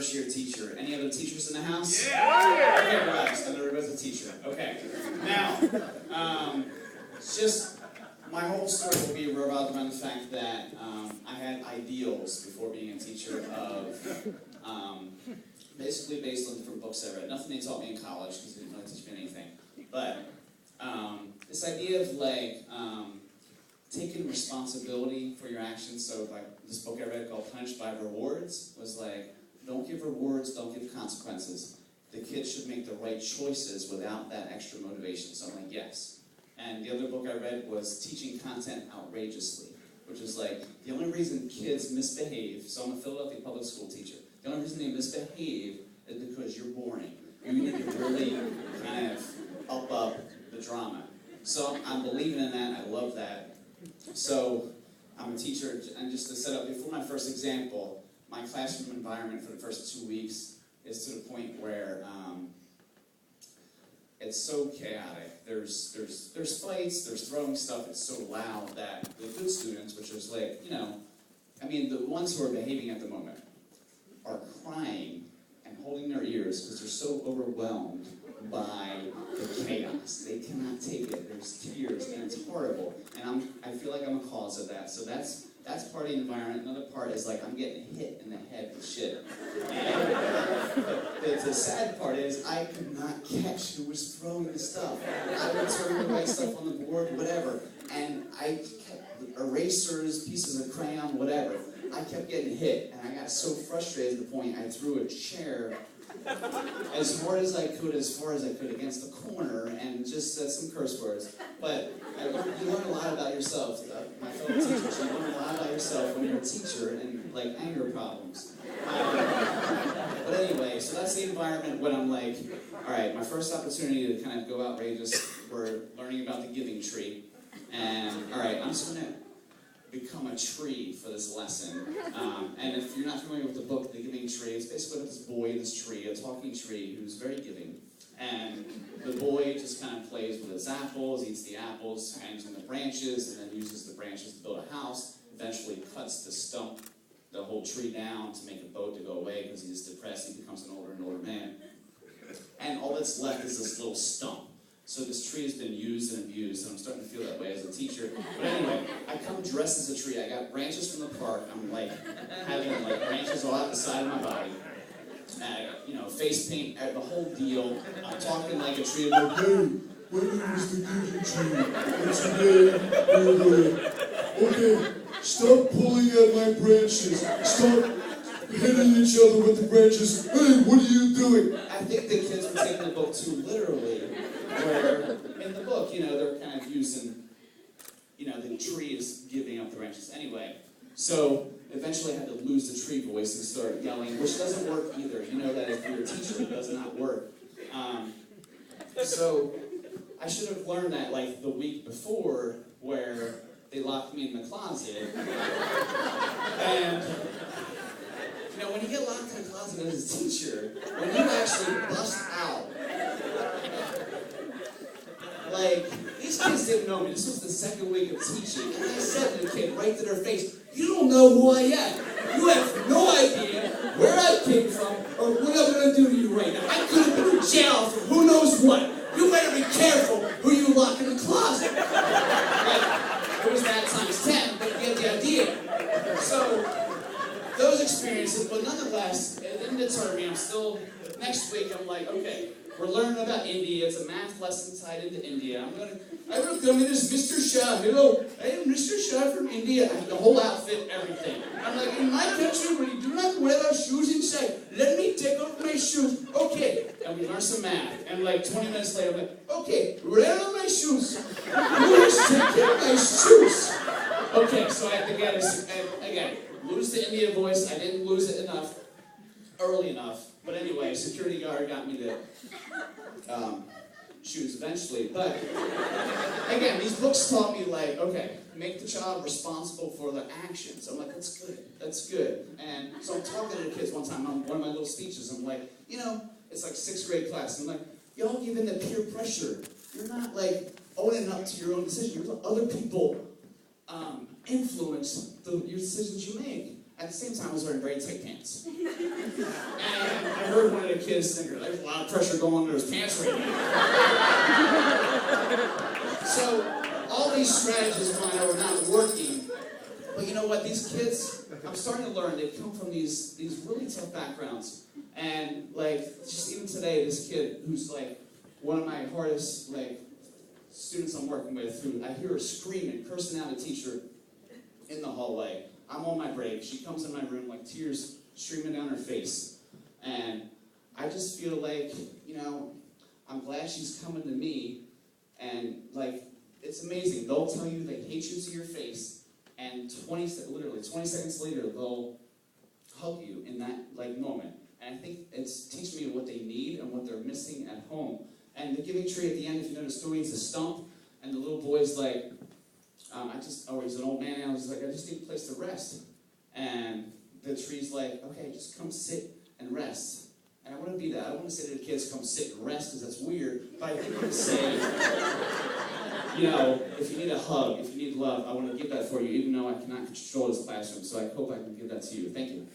first-year teacher. Any other teachers in the house? Yeah! Okay, relax. Not everybody's a teacher. Okay. Now, just my whole story will be revolved around the fact that I had ideals before being a teacher of basically based on different books I read. Nothing they taught me in college because they didn't really teach me anything. But this idea of like taking responsibility for your actions. So like this book I read called Punished by Rewards was like, don't give rewards, don't give consequences. The kids should make the right choices without that extra motivation. So I'm like, yes. And the other book I read was Teaching Content Outrageously, which is like, the only reason kids misbehave, so I'm a Philadelphia public school teacher, the only reason they misbehave is because you're boring. You need to really kind of up the drama. So I'm believing in that, I love that. So I'm a teacher, and just to set up, before my first example, my classroom environment for the first 2 weeks is to the point where it's so chaotic. There's fights, there's throwing stuff, it's so loud that the good students, which is like, I mean, the ones who are behaving at the moment are crying and holding their ears because they're so overwhelmed by the chaos. They cannot take it. There's tears, and it's horrible. And I feel like I'm a cause of that. So that's part of the environment. Another part is like I'm getting hit in the head with shit. And the sad part is I could not catch who was throwing the stuff. I would turn the right stuff on the board, whatever. And I kept erasers, pieces of crayon, whatever. I kept getting hit, and I got so frustrated to the point I threw a chair as hard as I could, as far as I could, against the corner, and just said some curse words. But you learn a lot about yourself, my fellow teachers. You learn a lot about yourself when you're a teacher and, like, anger problems. But anyway, so that's the environment when I'm like, all right, my first opportunity to kind of go outrageous, we're learning about the giving tree. And, all right, I'm just going to become a tree for this lesson. And if you're not familiar with the book, The Giving Tree, it's basically about this boy in this tree, a talking tree, who's very giving. And the boy just kind of plays with his apples, eats the apples, hangs on the branches, and then uses the branches to build a house. Eventually cuts the stump, the whole tree down to make a boat to go away because he's depressed. He becomes an older and older man. And all that's left is this little stump. So this tree has been used and abused, and I'm starting to feel that way as a teacher. But anyway, I come dressed as a tree. I got branches from the park. I'm like having like branches all out the side of my body. Face paint, the whole deal. I'm talking like a tree. I'm like, hey, my name is the Giving Tree. What's your name? Okay, stop pulling at my branches. Stop hitting each other with the branches. Hey, what are you doing? I think the kids were taking the book too literally. Where in the book, they're kind of using, the tree is giving up the branches. Anyway, so eventually I had to lose the tree voice and start yelling, which doesn't work either. You know that if you're a teacher, it does not work. So I should have learned that like the week before, where they locked me in the closet. And when you get locked in a closet as a teacher, when you actually bust out, like, these kids didn't know me. This was the second week of teaching. And I said to the kid right to their face, you don't know who I am. You have no idea where I came from or what I'm going to do to you right now. I could have been in jail for who knows what. You better be careful who you lock in the closet. Like, it was that times 10, but you get the idea. So, those experiences, but nonetheless, it didn't deter me. I'm still, next week, I'm like, okay, we're learning about India. It's a math lesson tied into India. I will come in as Mr. Shah. Hello, I am Mr. Shah from India. I have the whole outfit, everything. I'm like, in my country, we do not wear our shoes inside. Let me take off my shoes. Okay. And we learn some math. And like 20 minutes later, I'm like, okay, where are my shoes? Who has taken my shoes? Okay, so I have to get it again. Lose the India voice. I didn't lose it early enough. But anyway, security guard got me the shoes eventually. But again, these books taught me like, okay, make the child responsible for their actions. I'm like, that's good. That's good. And so I'm talking to the kids one time on one of my little speeches. I'm like, it's like 6th grade class. I'm like, y'all give in to peer pressure. You're not like owning up to your own decision. You're letting other people influence your decisions you make. At the same time, I was wearing very tight pants. And I heard one of the kids think, there's a lot of pressure going under his pants right now. So, all these strategies of mine were not working. But you know what? These kids, I'm starting to learn, they come from these really tough backgrounds. And, like, just even today, this kid who's, like, one of my hardest, like, students I'm working with, who I hear her screaming, cursing out a teacher in the hallway. I'm on my break. She comes in my room, like, tears streaming down her face. And I just feel like, you know, I'm glad she's coming to me. And, like, it's amazing. They'll tell you they hate you to your face, and literally 20 seconds later, they'll hug you in that, like, moment. And I think it's teaching me what they need and what they're missing at home. And the giving tree at the end, if you notice, the story is a stump, and the little boy's like, he's an old man, and I was like, I just need a place to rest. And the tree's like, okay, just come sit and rest. And I wouldn't be that. I wouldn't say to the kids, come sit and rest, because that's weird. But I think I would say, you know, if you need a hug, if you need love, I want to give that for you, even though I cannot control this classroom. So I hope I can give that to you. Thank you.